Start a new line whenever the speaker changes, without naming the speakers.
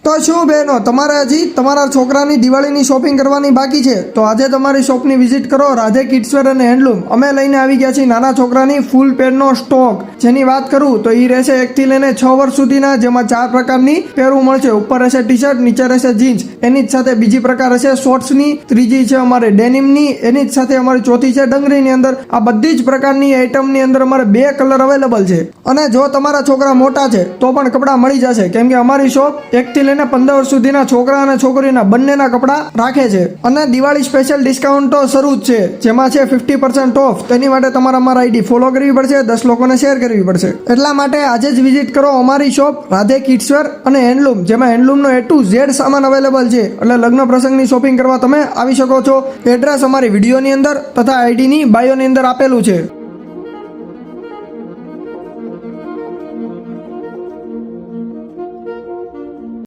તો શું બહેનો, તમારે હજી તમારા છોકરાની દિવાળીની શોપિંગ કરવાની બાકી છે તો આજે તમારી શોપની વિઝિટ કરો રાધે કિડ્સવેર અને હેન્ડલૂમ. અમે લઈને આવી ગયા છીએ નાના છોકરાની ફૂલ પેડનો સ્ટોક. જેની વાત કરું તો એ રહેશે 1 થી લઈને 6 વર્ષ સુધીના, જેમાં 4 પ્રકારની પહેરવું મળશે. ઉપર રહેશે ટી શર્ટ, નીચે રહેશે જીન્સ. એની જ સાથે બીજી પ્રકાર હશે શોર્ટ્સની, ત્રીજી છે અમારે ડેનિમની, એની જ સાથે અમારી ચોથી છે ડંગરીની અંદર. આ બધી જ પ્રકારની આઈટમની અંદર અમારે 2 કલર અવેલેબલ છે. અને જો તમારા છોકરા મોટા છે તો પણ કપડાં મળી જશે, કેમ કે અમારી શોપ 1 થી 15 વર્ષ સુધીના છોકરા અને છોકરીના બંનેના કપડાં રાખે છે. અને દિવાળી સ્પેશિયલ ડિસ્કાઉન્ટ તો શરૂ જ છે, જેમાં છે 50% ઓફ. તેની માટે તમારે અમારા આઈડી ફોલો કરવી પડશે, 10 લોકોને શેર કરવી પડશે. એટલા માટે આજે જ વિઝિટ કરો અમારી શોપ રાધે કિડ્સવેર અને હેન્ડલૂમ, જેમાં હેન્ડલૂમનો A to Z સામાન અવેલેબલ છે. એટલે લગ્ન પ્રસંગની શોપિંગ કરવા તમે આવી શકો છો. એડ્રેસ અમારી વિડીયોની અંદર તથા આઈડીની બાયોની અંદર આપેલું છે.